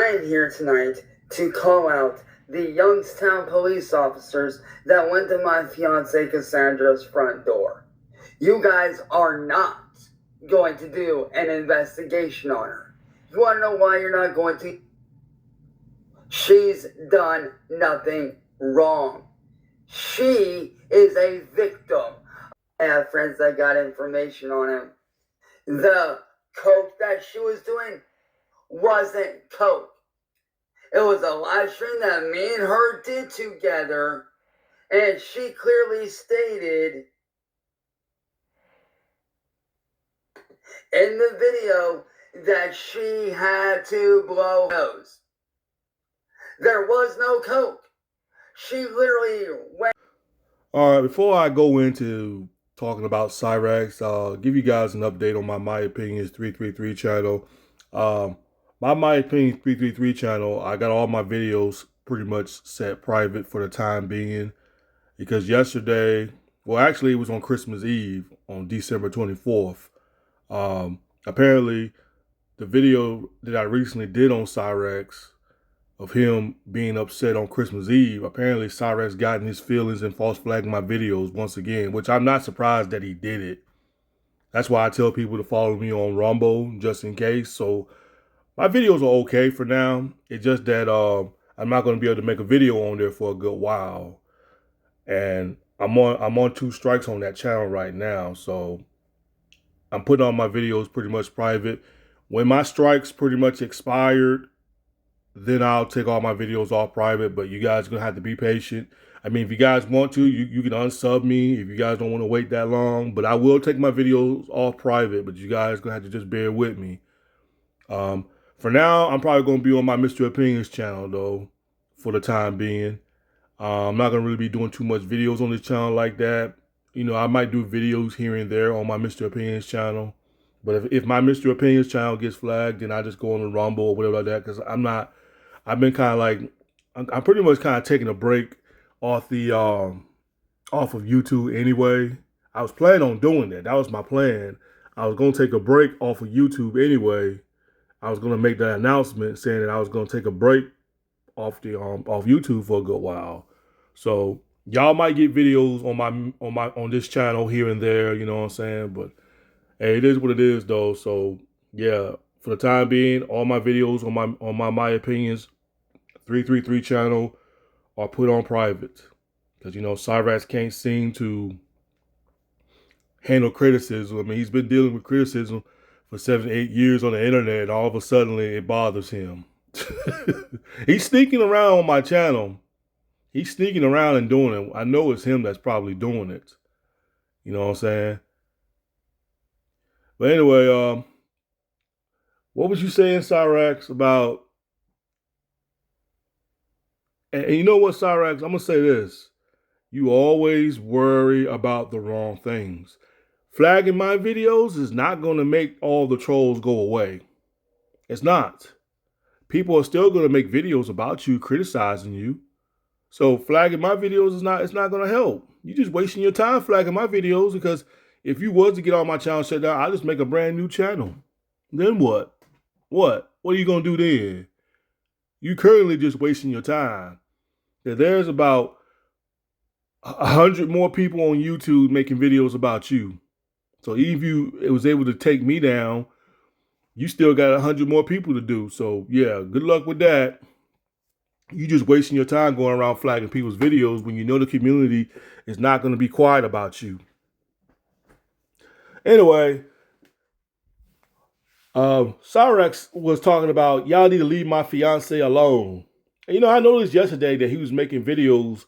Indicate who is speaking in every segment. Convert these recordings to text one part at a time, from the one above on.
Speaker 1: I am here tonight to call out the Youngstown police officers that went to my fiancée Cassandra's front door. You guys are not going to do an investigation on her. You want to know why you're not going to? She's done nothing wrong. She is a victim. I have friends that got information on him. The coke that she was doing wasn't coke. It was a live stream that me and her did together, and she clearly stated in the video that she had to blow her nose. There was no coke. She literally went.
Speaker 2: All right, before I go into talking about Cyrax, I'll give you guys an update on my Opinions 333 channel. My Opinions 333 channel, I got all my videos pretty much set private for the time being, because yesterday, well, actually it was on Christmas Eve on December 24th. Apparently the video that I recently did on Cyrax of him being upset on Christmas Eve, apparently Cyrax got in his feelings and false flagging my videos once again, which I'm not surprised that he did it. That's why I tell people to follow me on Rumble just in case. So my videos are okay for now. It's just that I'm not going to be able to make a video on there for a good while. And I'm on 2 strikes on that channel right now. So I'm putting all my videos pretty much private. When my strikes pretty much expired, then I'll take all my videos off private, but you guys are going to have to be patient. I mean, if you guys want to, you can unsub me if you guys don't want to wait that long, but I will take my videos off private, but you guys are going to have to just bear with me. For now, I'm probably going to be on my Mr. Opinions channel, though, for the time being. I'm not going to really be doing too much videos on this channel like that. You know, I might do videos here and there on my Mr. Opinions channel, but if my Mr. Opinions channel gets flagged, then I just go on the Rumble or whatever like that, because I've been kind of like, I'm pretty much kind of taking a break off the off of YouTube anyway. I was planning on doing that. That was my plan. I was going to take a break off of YouTube anyway. I was going to make that announcement saying that I was going to take a break off the off YouTube for a good while. So y'all might get videos on this channel here and there, you know what I'm saying? But hey, it is what it is though. So yeah, for the time being, all my videos on my Opinions 333 channel are put on private, because you know Cyrax can't seem to handle criticism. I mean, he's been dealing with criticism for 7 to 8 years on the internet, and all of a sudden it bothers him. He's sneaking around on my channel. He's sneaking around and doing it. I know it's him that's probably doing it. You know what I'm saying? But anyway, what was you saying, Cyrax, about? And you know what, Cyrax? I'm going to say this. You always worry about the wrong things. Flagging my videos is not going to make all the trolls go away. It's not. People are still going to make videos about you, criticizing you. So flagging my videos it's not going to help. You're just wasting your time flagging my videos, because if you was to get all my channel shut down, I'll just make a brand new channel. Then what? What are you going to do then? You currently just wasting your time. There's about 100 more people on YouTube making videos about you. So even if you was able to take me down, you still got 100 more people to do. So yeah, good luck with that. You just wasting your time going around flagging people's videos when you know the community is not going to be quiet about you. Anyway, Cyrax was talking about, y'all need to leave my fiance alone. And, you know, I noticed yesterday that he was making videos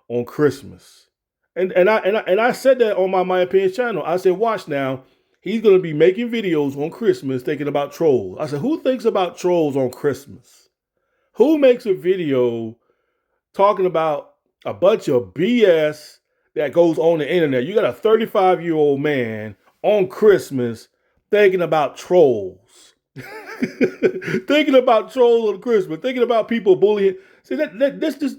Speaker 2: on Christmas. And I said that on my Opinions channel. I said, watch now. He's going to be making videos on Christmas thinking about trolls. I said, who thinks about trolls on Christmas? Who makes a video talking about a bunch of BS that goes on the internet? You got a 35-year-old man on Christmas thinking about trolls. Thinking about trolls on Christmas. Thinking about people bullying. See, this just...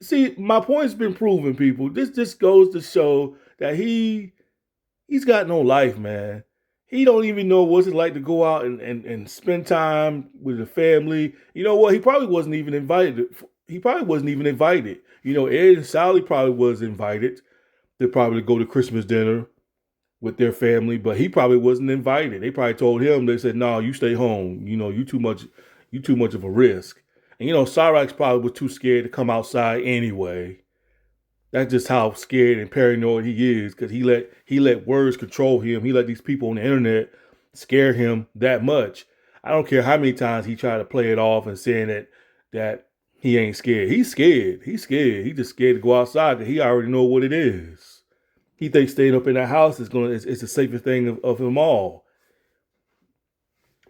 Speaker 2: See, my point's been proven, people. This just goes to show that he's got no life, man. He don't even know what's it like to go out and spend time with the family. You know what? He probably wasn't even invited. He probably wasn't even invited. You know, Ed and Sally probably was invited. They probably go to Christmas dinner with their family, but he probably wasn't invited. They probably told him, they said, no, you stay home. You know, you too much of a risk. And you know, Cyrax probably was too scared to come outside anyway. That's just how scared and paranoid he is, because he let words control him. He let these people on the internet scare him that much. I don't care how many times he tried to play it off and saying that he ain't scared. He's scared. He's scared. He just scared to go outside because he already know what it is. He thinks staying up in that house is the safest thing of them all.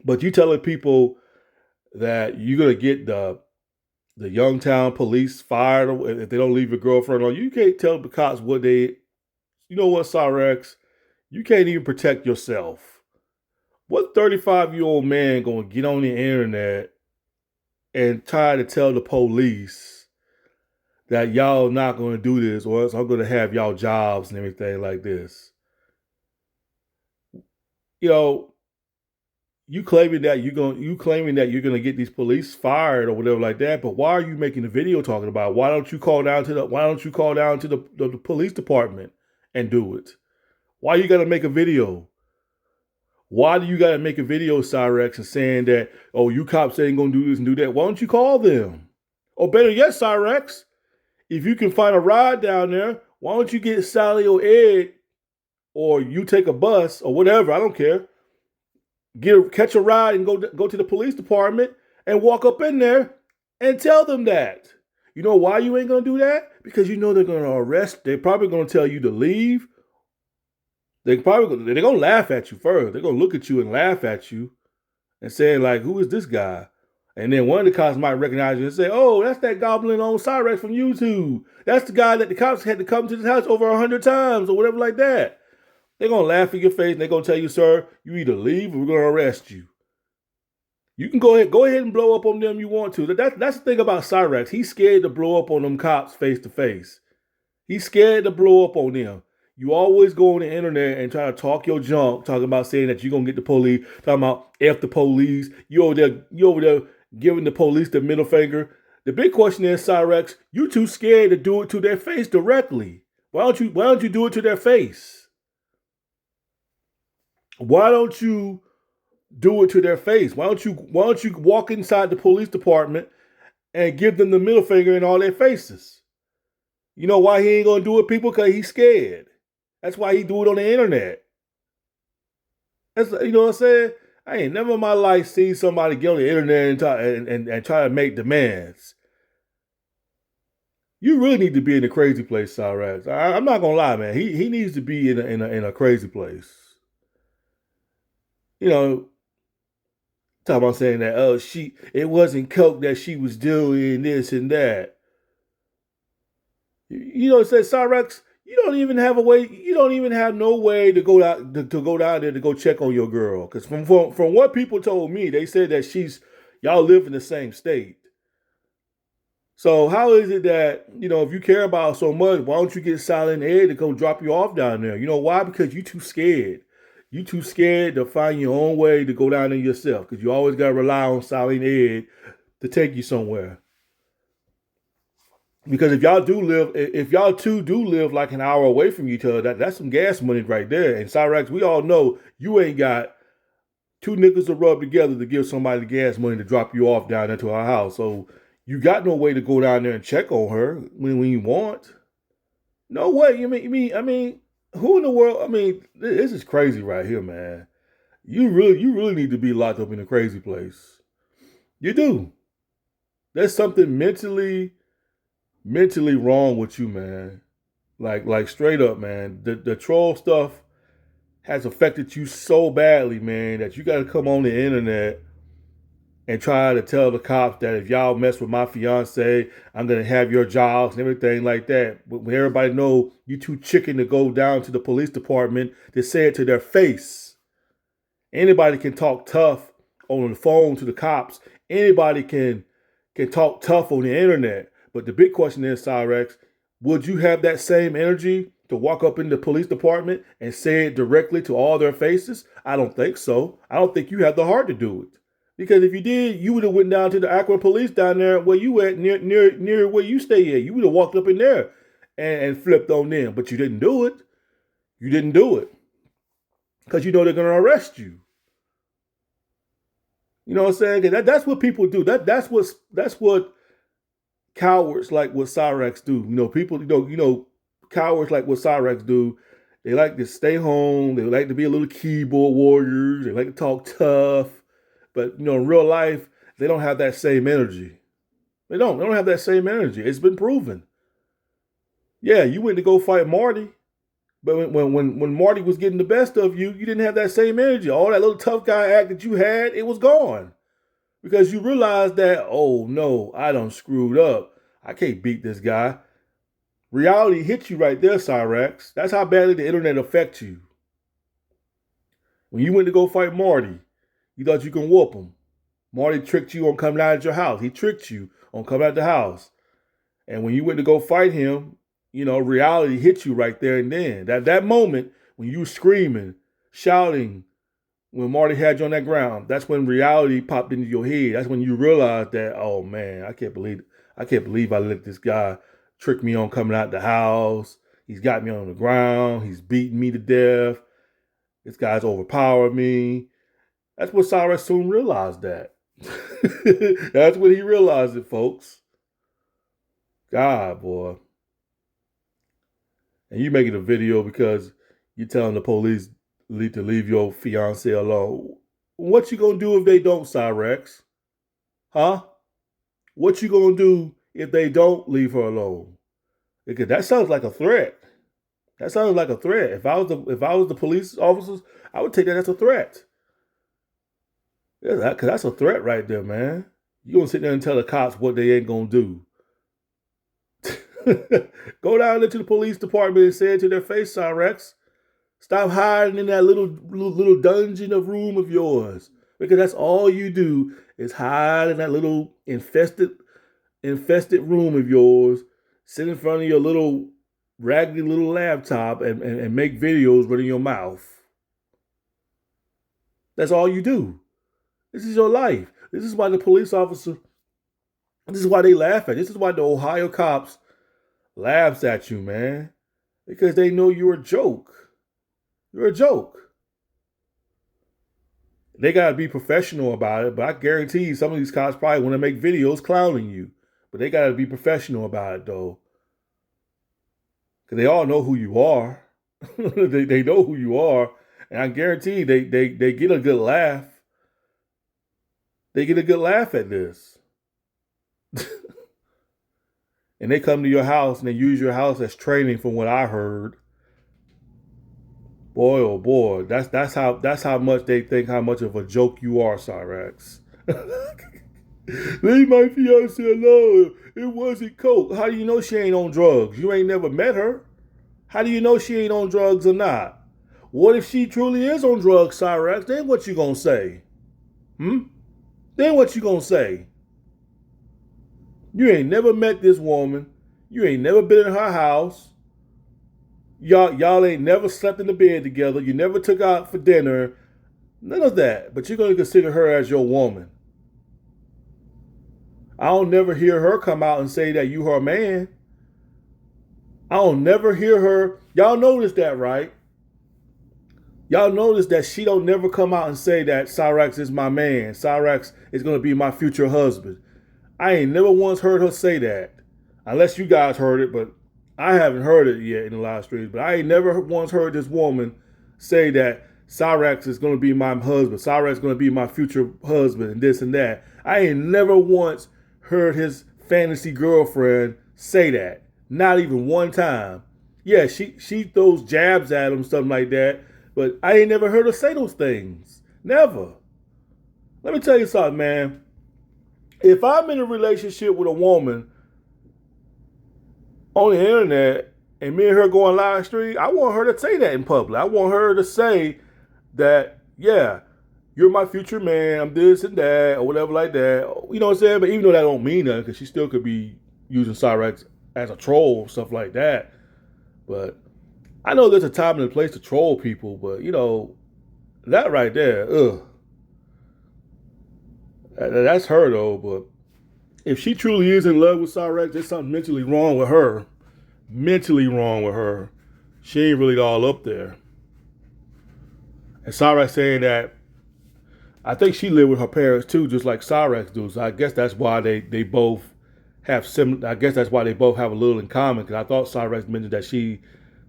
Speaker 2: But you telling people that you're gonna get the Youngtown police fired if they don't leave your girlfriend on. You can't tell the cops what they. You know what, Cyrax? You can't even protect yourself. What 35-year-old man gonna get on the internet and try to tell the police that y'all not gonna do this, or else I'm gonna have y'all jobs and everything like this? You know, you claiming that you're gonna get these police fired or whatever like that, but why are you making a video talking about it? Why don't you call down to the police department and do it? Why you gotta make a video? Why do you gotta make a video, Cyrax, and saying that, oh, you cops ain't gonna do this and do that? Why don't you call them? Or better yet, Cyrax, if you can find a ride down there, why don't you get Sally or Ed, or you take a bus or whatever, I don't care, catch a ride and go to the police department and walk up in there and tell them that. You know why you ain't gonna do that? Because you know they're gonna arrest. They're probably gonna tell you to leave. They're gonna laugh at you first. They're gonna look at you and laugh at you and say like, "Who is this guy?" And then one of the cops might recognize you and say, "Oh, that's that goblin on Cyrax from YouTube. That's the guy that the cops had to come to this house over 100 times or whatever like that." They're going to laugh in your face and they're going to tell you, sir, you either leave or we're going to arrest you. You can go ahead and blow up on them you want to. That's the thing about Cyrax. He's scared to blow up on them cops face to face. He's scared to blow up on them. You always go on the internet and try to talk your junk, talking about saying that you're going to get the police, talking about F the police. You over there giving the police the middle finger. The big question is, Cyrax, you too scared to do it to their face directly. Why don't you do it to their face? Why don't you do it to their face? Why don't you walk inside the police department and give them the middle finger in all their faces? You know why he ain't gonna do it, people? Because he's scared. That's why he do it on the internet. That's, you know what I'm saying? I ain't never in my life seen somebody get on the internet and try to make demands. You really need to be in a crazy place, Cyrax. I'm not gonna lie, man. He needs to be in a crazy place. You know, talking about saying that, oh, it wasn't coke that she was doing this and that. You know, it says, Cyrax, you don't even have no way to go out to go down there to go check on your girl. Because from what people told me, they said that y'all live in the same state. So how is it that, you know, if you care about her so much, why don't you get Sally and Ed to go drop you off down there? You know why? Because you too scared. You too scared to find your own way to go down there yourself, because you always got to rely on Sally and Ed to take you somewhere. Because if y'all two do live like an hour away from each other, that's some gas money right there. And Cyrax, we all know you ain't got two nickels to rub together to give somebody the gas money to drop you off down there to our house. So you got no way to go down there and check on her when you want. No way. I mean, who in the world? I mean, this is crazy right here, man. You really need to be locked up in a crazy place. You do. There's something mentally wrong with you, man. Like straight up, man. The troll stuff has affected you so badly, man, that you got to come on the internet and try to tell the cops that if y'all mess with my fiance, I'm gonna have your jobs and everything like that. But when everybody know you too chicken to go down to the police department to say it to their face. Anybody can talk tough on the phone to the cops. Anybody can talk tough on the internet. But the big question is, Cyrax, would you have that same energy to walk up in the police department and say it directly to all their faces? I don't think so. I don't think you have the heart to do it. Because if you did, you would have went down to the Akron police down there where you at, near where you stay at. You would have walked up in there and flipped on them. But you didn't do it. You didn't do it. Because you know they're going to arrest you. You know what I'm saying? That's what people do. That's what cowards like what Cyrax do. You know, people, cowards like what Cyrax do. They like to stay home. They like to be a little keyboard warriors. They like to talk tough. But, in real life, they don't have that same energy. They don't have that same energy. It's been proven. Yeah, you went to go fight Marty. But when Marty was getting the best of you, you didn't have that same energy. All that little tough guy act that you had, it was gone. Because you realized that, oh no, I done screwed up. I can't beat this guy. Reality hit you right there, Cyrax. That's how badly the internet affects you. When you went to go fight Marty, you thought you can whoop him. Marty tricked you on coming out of your house. He tricked you on coming out the house. And when you went to go fight him, reality hit you right there and then. That moment when you were screaming, shouting, when Marty had you on that ground, that's when reality popped into your head. That's when you realized that, oh man, I can't believe I let this guy trick me on coming out the house. He's got me on the ground. He's beating me to death. This guy's overpowered me. That's what Cyrax soon realized that. That's when he realized it, folks. God, boy. And you making a video because you're telling the police to leave your fiance alone. What you gonna do if they don't, Cyrax? Huh? What you gonna do if they don't leave her alone? Because that sounds like a threat. That sounds like a threat. If I was the police officers, I would take that as a threat. Yeah, because that's a threat right there, man. You gonna sit there and tell the cops what they ain't gonna do. Go down into the police department and say it to their face, Cyrax. Stop hiding in that little dungeon of room of yours. Because that's all you do is hide in that little infested room of yours, sit in front of your little raggedy little laptop and make videos running your mouth. That's all you do. This is your life. This is why the police officer, this is why they laugh at you. This is why the Ohio cops laughs at you, man. Because they know you're a joke. You're a joke. They got to be professional about it, but I guarantee you some of these cops probably want to make videos clowning you. But they got to be professional about it, though. Because they all know who you are. they know who you are. And I guarantee they get a good laugh. They get a good laugh at this. And they come to your house and they use your house as training from what I heard. Boy, oh boy, that's how much they think how much of a joke you are, Cyrax. Leave my fiance alone. It wasn't coke. How do you know she ain't on drugs? You ain't never met her. How do you know she ain't on drugs or not? What if she truly is on drugs, Cyrax? Then what you gonna say? Then what you gonna say? You ain't never met this woman. You ain't never been in her house. Y'all ain't never slept in the bed together. You never took out for dinner. None of that. But you're going to consider her as your woman. I don't never hear her come out and say that you her man. I don't never hear her. Y'all notice that, right? Y'all notice that she don't never come out and say that Cyrax is my man. Cyrax is going to be my future husband. I ain't never once heard her say that. Unless you guys heard it, but I haven't heard it yet in the live streams. But I ain't never once heard this woman say that Cyrax is going to be my husband. Cyrax is going to be my future husband and this and that. I ain't never once heard his fantasy girlfriend say that. Not even one time. Yeah, she throws jabs at him, something like that. But I ain't never heard her say those things. Never. Let me tell you something, man. If I'm in a relationship with a woman on the internet and me and her going live stream, I want her to say that in public. I want her to say that, yeah, you're my future man, I'm this and that, or whatever like that. You know what I'm saying? But even though that don't mean nothing, because she still could be using Cyrax as a troll, stuff like that. But I know there's a time and a place to troll people, but you know, that right there, ugh. That's her though, but if she truly is in love with Cyrax, there's something mentally wrong with her. Mentally wrong with her. She ain't really all up there. And Cyrax saying that I think she lived with her parents too, just like Cyrax do. So I guess that's why they both have similar. I guess that's why they both have a little in common. Because I thought Cyrax mentioned that she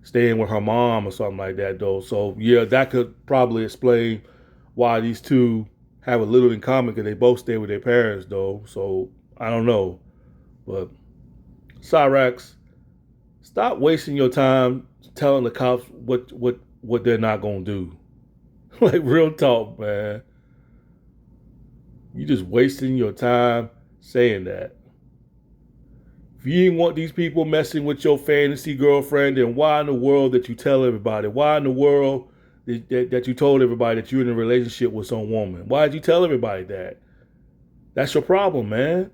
Speaker 2: staying with her mom or something like that, though. So yeah, that could probably explain why these two have a little in common. Because they both stay with their parents, though. So I don't know, but Cyrax, stop wasting your time telling the cops what they're not gonna do. Like real talk, man. You just wasting your time saying that. If you didn't want these people messing with your fantasy girlfriend, then why in the world did you tell everybody? Why in the world that you told everybody that you're in a relationship with some woman? Why did you tell everybody that? That's your problem, man.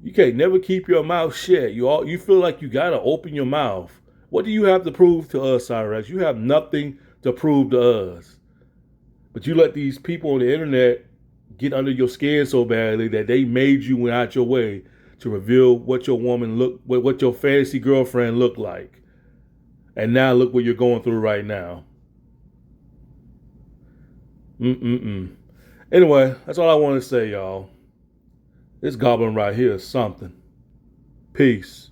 Speaker 2: You can't never keep your mouth shut. You feel like you gotta open your mouth. What do you have to prove to us, Cyrax? You have nothing to prove to us. But you let these people on the internet get under your skin so badly that they made you went out your way to reveal what what your fantasy girlfriend looked like. And now look what you're going through right now. Anyway, that's all I want to say, y'all. This goblin right here is something. Peace.